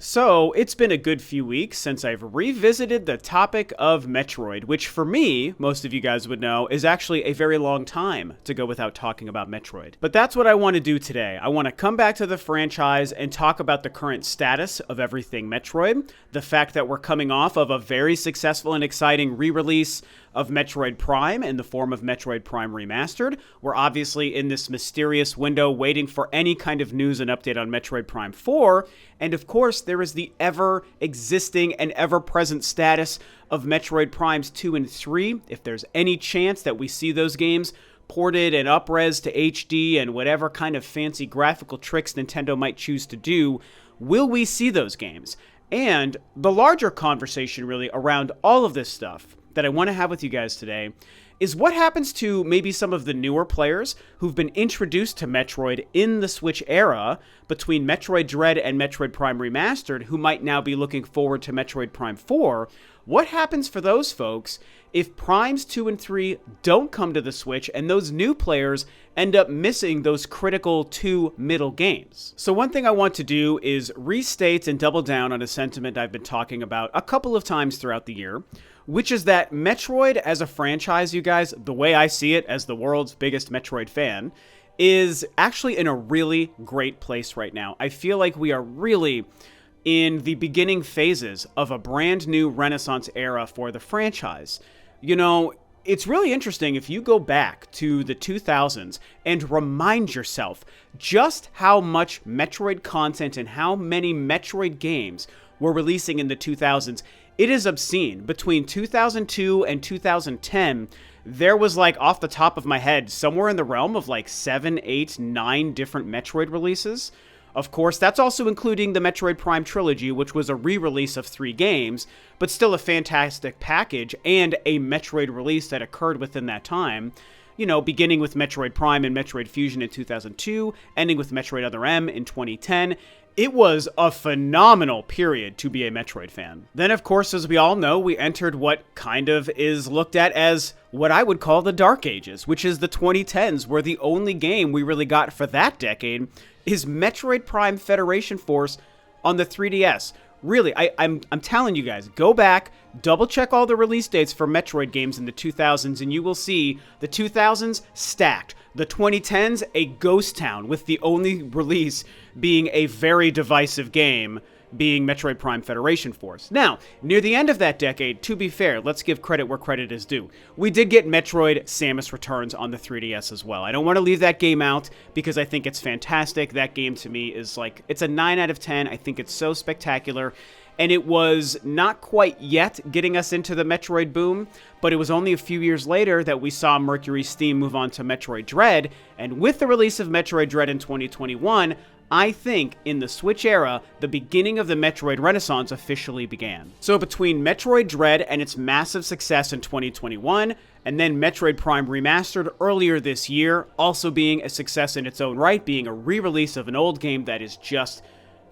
So, it's been a good few weeks since I've revisited the topic of Metroid, which for me, most of you guys would know, is actually a very long time to go without talking about Metroid. But that's what I want to do today. I want to come back to the franchise and talk about the current status of everything Metroid, the fact that we're coming off of a very successful and exciting re-release of Metroid Prime in the form of Metroid Prime Remastered. We're obviously in this mysterious window waiting for any kind of news and update on Metroid Prime 4, and of course there is the ever-existing and ever-present status of Metroid Primes 2 and 3, if there's any chance that we see those games ported and up-res to HD and whatever kind of fancy graphical tricks Nintendo might choose to do, will we see those games? And the larger conversation really around all of this stuff that I want to have with you guys today is what happens to maybe some of the newer players who've been introduced to Metroid in the Switch era between Metroid Dread and Metroid Prime Remastered, who might now be looking forward to Metroid Prime 4. What happens for those folks if Primes 2 and 3 don't come to the Switch and those new players end up missing those critical two middle games? So one thing I want to do is restate and double down on a sentiment I've been talking about a couple of times throughout the year, which is that Metroid as a franchise, you guys, the way I see it as the world's biggest Metroid fan, is actually in a really great place right now. I feel like we are really in the beginning phases of a brand new Renaissance era for the franchise. You know, it's really interesting if you go back to the 2000s and remind yourself just how much Metroid content and how many Metroid games were releasing in the 2000s. It is obscene. Between 2002 and 2010, there was, like, off the top of my head, somewhere in the realm of like 7, 8, 9 different Metroid releases. Of course, that's also including the Metroid Prime Trilogy, which was a re-release of 3 games, but still a fantastic package and a Metroid release that occurred within that time. You know, beginning with Metroid Prime and Metroid Fusion in 2002, ending with Metroid Other M in 2010. It was a phenomenal period to be a Metroid fan. Then, of course, as we all know, we entered what kind of is looked at as what I would call the Dark Ages, which is the 2010s, where the only game we really got for that decade is Metroid Prime Federation Force on the 3DS. Really, I'm telling you guys, go back, double check all the release dates for Metroid games in the 2000s, and you will see the 2000s stacked. The 2010s, a ghost town, with the only release being a very divisive game, being Metroid Prime Federation Force. Now, near the end of that decade, to be fair, let's give credit where credit is due. We did get Metroid Samus Returns on the 3DS as well. I don't want to leave that game out because I think it's fantastic. That game to me is like, it's a 9 out of 10. I think it's so spectacular. And it was not quite yet getting us into the Metroid boom, but it was only a few years later that we saw Mercury Steam move on to Metroid Dread, and with the release of Metroid Dread in 2021, I think in the Switch era, the beginning of the Metroid Renaissance officially began. So between Metroid Dread and its massive success in 2021, and then Metroid Prime Remastered earlier this year, also being a success in its own right, being a re-release of an old game that is just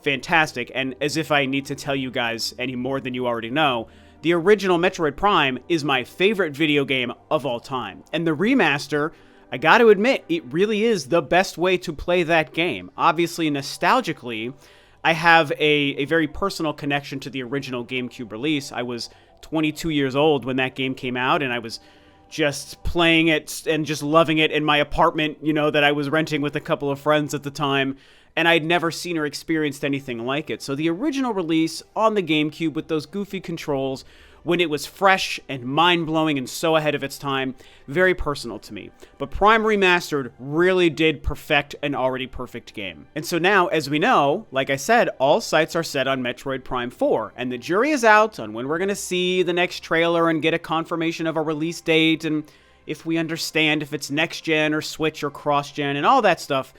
fantastic, and as if I need to tell you guys any more than you already know, the original Metroid Prime is my favorite video game of all time. And the remaster, I gotta admit, it really is the best way to play that game. Obviously, nostalgically, I have a very personal connection to the original GameCube release. I was 22 years old when that game came out, and I was just playing it and just loving it in my apartment, you know, that I was renting with a couple of friends at the time. And I'd never seen or experienced anything like it. So the original release on the GameCube with those goofy controls, when it was fresh and mind-blowing and so ahead of its time, very personal to me. But Prime Remastered really did perfect an already perfect game. And so now, as we know, like I said, all sights are set on Metroid Prime 4, and the jury is out on when we're going to see the next trailer and get a confirmation of a release date, and if we understand if it's next-gen or Switch or cross-gen and all that stuff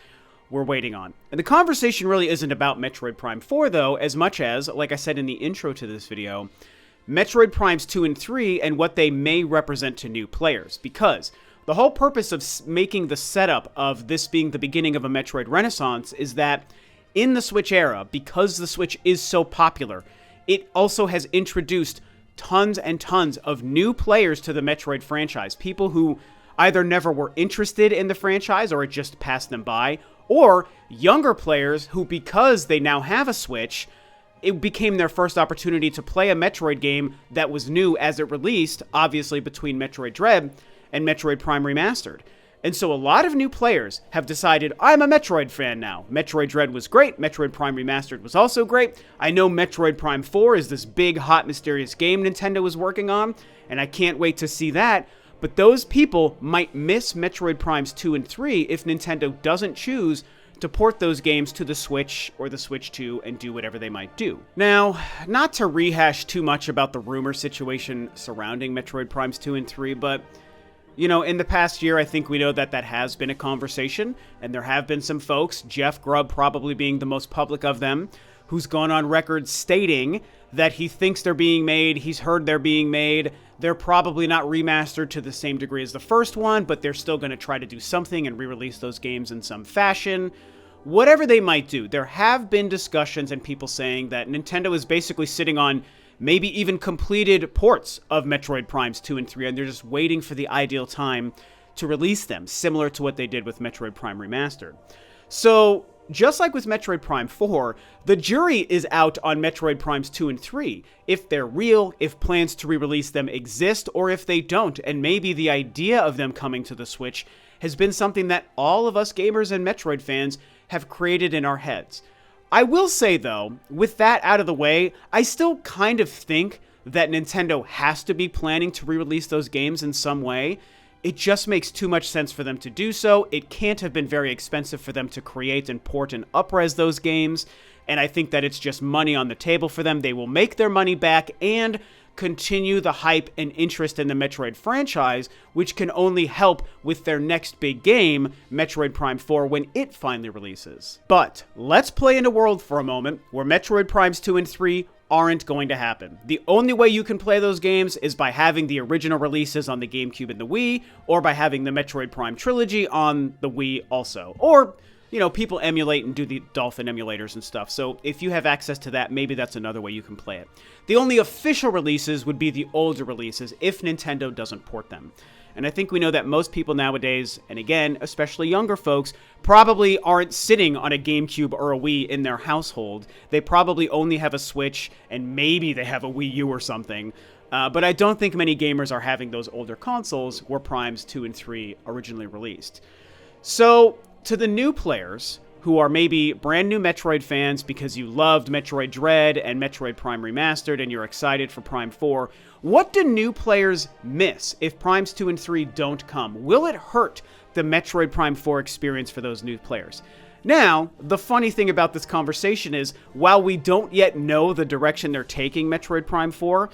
we're waiting on. And the conversation really isn't about Metroid Prime 4, though, as much as, like I said in the intro to this video, Metroid Primes 2 and 3 and what they may represent to new players. Because the whole purpose of making the setup of this being the beginning of a Metroid Renaissance is that in the Switch era, because the Switch is so popular, it also has introduced tons and tons of new players to the Metroid franchise. People who either never were interested in the franchise or it just passed them by, or younger players who, because they now have a Switch, it became their first opportunity to play a Metroid game that was new as it released, obviously between Metroid Dread and Metroid Prime Remastered. And so a lot of new players have decided, I'm a Metroid fan now. Metroid Dread was great. Metroid Prime Remastered was also great. I know Metroid Prime 4 is this big, hot, mysterious game Nintendo is working on, and I can't wait to see that. But those people might miss Metroid Primes 2 and 3 if Nintendo doesn't choose to port those games to the Switch or the Switch 2 and do whatever they might do. Now, not to rehash too much about the rumor situation surrounding Metroid Primes 2 and 3, but you know, in the past year, I think we know that that has been a conversation, and there have been some folks, Jeff Grubb probably being the most public of them, who's gone on record stating that he thinks they're being made, he's heard they're being made, they're probably not remastered to the same degree as the first one, but they're still going to try to do something and re-release those games in some fashion. Whatever they might do, there have been discussions and people saying that Nintendo is basically sitting on maybe even completed ports of Metroid Primes 2 and 3, and they're just waiting for the ideal time to release them, similar to what they did with Metroid Prime Remastered. So, just like with Metroid Prime 4, the jury is out on Metroid Primes 2 and 3, if they're real, if plans to re-release them exist, or if they don't, and maybe the idea of them coming to the Switch has been something that all of us gamers and Metroid fans have created in our heads. I will say, though, with that out of the way, I still kind of think that Nintendo has to be planning to re-release those games in some way. It just makes too much sense for them to do so. It can't have been very expensive for them to create and port and up-res those games, and I think that it's just money on the table for them. They will make their money back and continue the hype and interest in the Metroid franchise, which can only help with their next big game, Metroid Prime 4, when it finally releases. But let's play in a world for a moment where Metroid Primes 2 and 3 aren't going to happen. The only way you can play those games is by having the original releases on the GameCube and the Wii, or by having the Metroid Prime Trilogy on the Wii also. Or, you know, people emulate and do the Dolphin emulators and stuff, so if you have access to that, maybe that's another way you can play it. The only official releases would be the older releases if Nintendo doesn't port them. And I think we know that most people nowadays, and again, especially younger folks, probably aren't sitting on a GameCube or a Wii in their household. They probably only have a Switch, and maybe they have a Wii U or something. But I don't think many gamers are having those older consoles where Primes 2 and 3 originally released. So, to the new players, who are maybe brand new Metroid fans because you loved Metroid Dread and Metroid Prime Remastered and you're excited for Prime 4, what do new players miss if Primes 2 and 3 don't come? Will it hurt the Metroid Prime 4 experience for those new players? Now, the funny thing about this conversation is, while we don't yet know the direction they're taking Metroid Prime 4,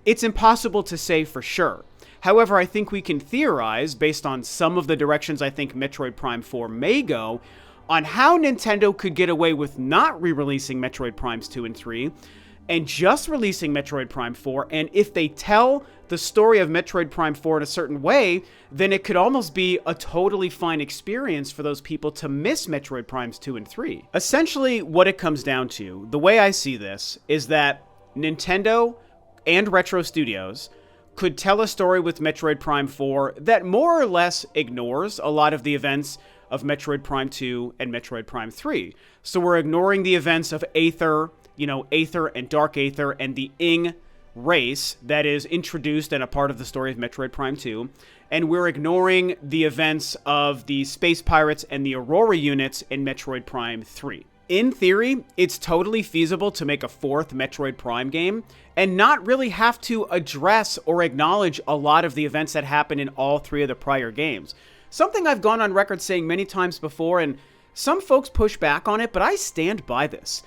it's impossible to say for sure. However, I think we can theorize, based on some of the directions I think Metroid Prime 4 may go, on how Nintendo could get away with not re-releasing Metroid Primes 2 and 3, and just releasing Metroid Prime 4, and if they tell the story of Metroid Prime 4 in a certain way, then it could almost be a totally fine experience for those people to miss Metroid Primes 2 and 3. Essentially, what it comes down to, the way I see this, is that Nintendo and Retro Studios could tell a story with Metroid Prime 4 that more or less ignores a lot of the events of Metroid Prime 2 and Metroid Prime 3. So we're ignoring the events of Aether, Aether and Dark Aether and the Ing race that is introduced and a part of the story of Metroid Prime 2, and we're ignoring the events of the Space Pirates and the Aurora units in Metroid Prime 3. In theory, it's totally feasible to make a fourth Metroid Prime game and not really have to address or acknowledge a lot of the events that happen in all three of the prior games. Something I've gone on record saying many times before, and some folks push back on it, but I stand by this.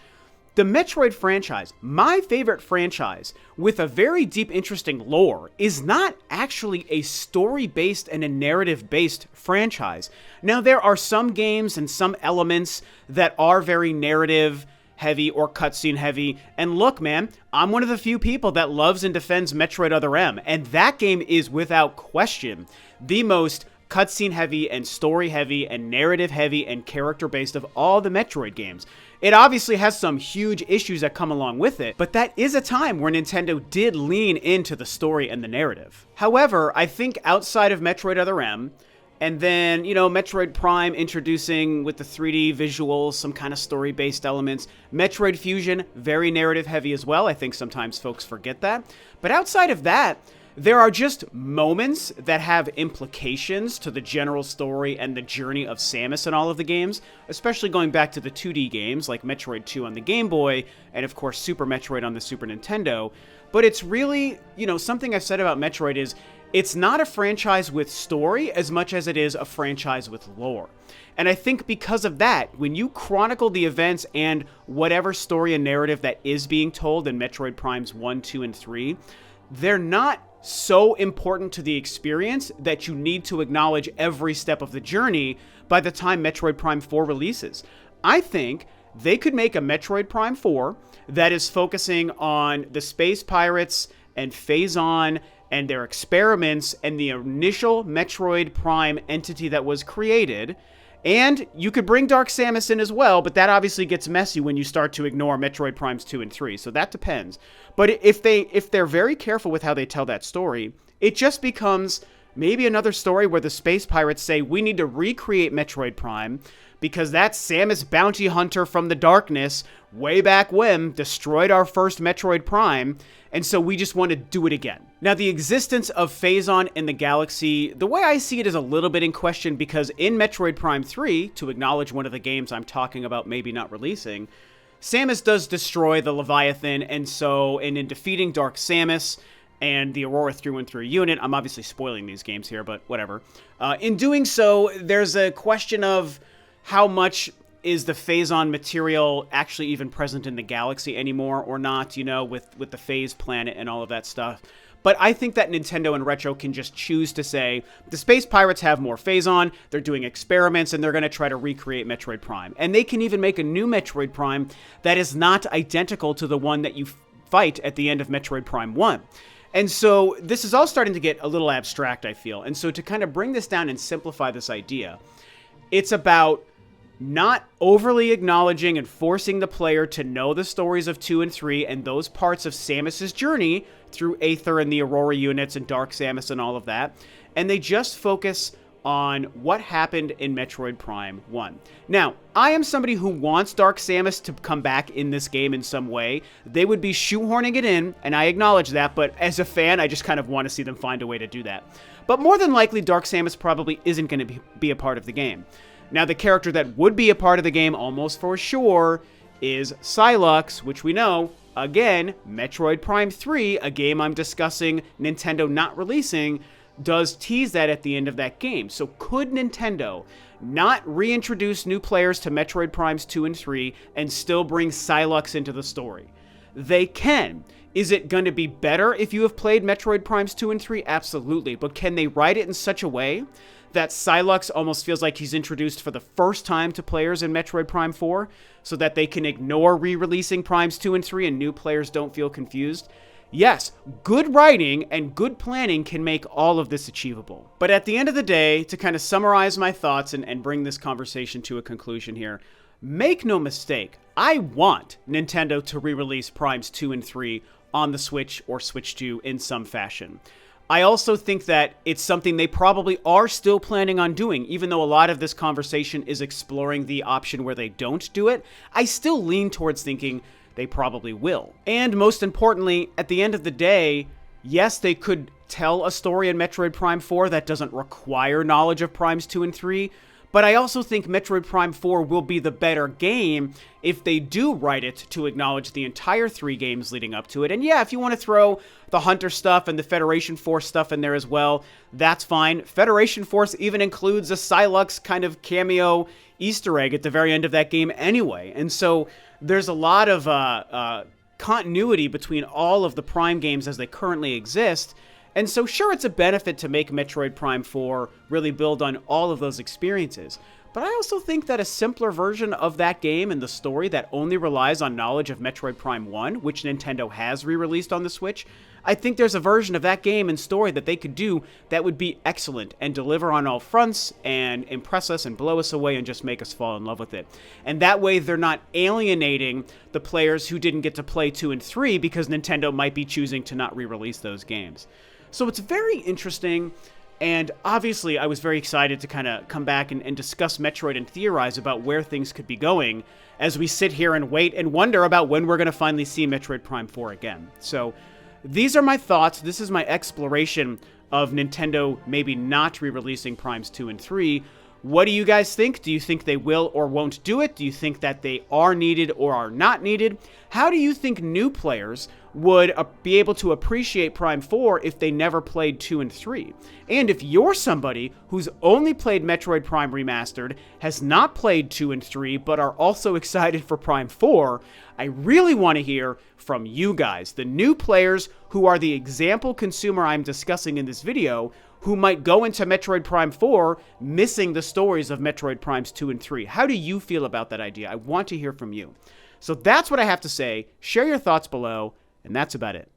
The Metroid franchise, my favorite franchise, with a very deep, interesting lore, is not actually a story-based and a narrative-based franchise. Now, there are some games and some elements that are very narrative-heavy or cutscene-heavy, and look, man, I'm one of the few people that loves and defends Metroid Other M, and that game is, without question, the most cutscene-heavy and story-heavy and narrative-heavy and character-based of all the Metroid games. It obviously has some huge issues that come along with it, but that is a time where Nintendo did lean into the story and the narrative. However, I think outside of Metroid Other M, And then, you know, Metroid Prime introducing with the 3D visuals, some kind of story-based elements. Metroid Fusion, very narrative-heavy as well. I think sometimes folks forget that. But outside of that, there are just moments that have implications to the general story and the journey of Samus in all of the games, especially going back to the 2D games like Metroid 2 on the Game Boy and, of course, Super Metroid on the Super Nintendo. But it's really, you know, something I've said about Metroid is it's not a franchise with story as much as it is a franchise with lore. And I think because of that, when you chronicle the events and whatever story and narrative that is being told in Metroid Primes 1, 2, and 3, they're not so important to the experience that you need to acknowledge every step of the journey by the time Metroid Prime 4 releases. I think they could make a Metroid Prime 4 that is focusing on the space pirates and Phazon and their experiments and the initial Metroid Prime entity that was created. And you could bring Dark Samus in as well, but that obviously gets messy when you start to ignore Metroid Primes 2 and 3, so that depends. But if they're very careful with how they tell that story, it just becomes maybe another story where the space pirates say, we need to recreate Metroid Prime because that Samus bounty hunter from the darkness way back when destroyed our first Metroid Prime, and so we just want to do it again. Now, the existence of Phazon in the galaxy, the way I see it is a little bit in question because in Metroid Prime 3, to acknowledge one of the games I'm talking about maybe not releasing, Samus does destroy the Leviathan, and in defeating Dark Samus and the Aurora 313 unit, I'm obviously spoiling these games here, but whatever. In doing so, there's a question of how much is the Phazon material actually even present in the galaxy anymore or not, you know, with the Phase planet and all of that stuff. But I think that Nintendo and Retro can just choose to say, the Space Pirates have more Phazon, they're doing experiments, and they're going to try to recreate Metroid Prime. And they can even make a new Metroid Prime that is not identical to the one that you fight at the end of Metroid Prime 1. And so this is all starting to get a little abstract, I feel. And so to kind of bring this down and simplify this idea, it's about not overly acknowledging and forcing the player to know the stories of 2 and 3 and those parts of Samus's journey through Aether and the Aurora units and Dark Samus and all of that. And they just focus on what happened in Metroid Prime 1. Now, I am somebody who wants Dark Samus to come back in this game in some way. They would be shoehorning it in, and I acknowledge that, but as a fan, I just kind of want to see them find a way to do that. But more than likely, Dark Samus probably isn't going to be a part of the game. Now, the character that would be a part of the game almost for sure is Psylocke, which we know, again, Metroid Prime 3, a game I'm discussing Nintendo not releasing, does tease that at the end of that game. So could Nintendo not reintroduce new players to Metroid Primes 2 and 3 and still bring Psylocke into the story? They can. Is it going to be better if you have played Metroid Primes 2 and 3? Absolutely. But can they write it in such a way that Psylocke almost feels like he's introduced for the first time to players in Metroid Prime 4 so that they can ignore re-releasing Primes 2 and 3 and new players don't feel confused? Yes, good writing and good planning can make all of this achievable. But at the end of the day, to kind of summarize my thoughts and bring this conversation to a conclusion here, make no mistake, I want Nintendo to re-release Primes 2 and 3 on the Switch or Switch 2 in some fashion. I also think that it's something they probably are still planning on doing, even though a lot of this conversation is exploring the option where they don't do it. I still lean towards thinking they probably will. And most importantly, at the end of the day, yes, they could tell a story in Metroid Prime 4 that doesn't require knowledge of Primes 2 and 3, but I also think Metroid Prime 4 will be the better game if they do write it to acknowledge the entire 3 games leading up to it. And yeah, if you want to throw the Hunter stuff and the Federation Force stuff in there as well, that's fine. Federation Force even includes a Psylocke kind of cameo Easter egg at the very end of that game anyway. And so there's a lot of continuity between all of the Prime games as they currently exist. And so sure, it's a benefit to make Metroid Prime 4 really build on all of those experiences. But I also think that a simpler version of that game and the story that only relies on knowledge of Metroid Prime 1, which Nintendo has re-released on the Switch, I think there's a version of that game and story that they could do that would be excellent and deliver on all fronts and impress us and blow us away and just make us fall in love with it. And that way they're not alienating the players who didn't get to play 2 and 3 because Nintendo might be choosing to not re-release those games. So it's very interesting. And obviously, I was very excited to kind of come back and discuss Metroid and theorize about where things could be going as we sit here and wait and wonder about when we're going to finally see Metroid Prime 4 again. So these are my thoughts. This is my exploration of Nintendo maybe not re-releasing Primes 2 and 3. What do you guys think? Do you think they will or won't do it? Do you think that they are needed or are not needed? How do you think new players would be able to appreciate Prime 4 if they never played 2 and 3? And if you're somebody who's only played Metroid Prime Remastered, has not played 2 and 3, but are also excited for Prime 4, I really want to hear from you guys, the new players who are the example consumer I'm discussing in this video, who might go into Metroid Prime 4 missing the stories of Metroid Primes 2 and 3. How do you feel about that idea? I want to hear from you. So that's what I have to say. Share your thoughts below, and that's about it.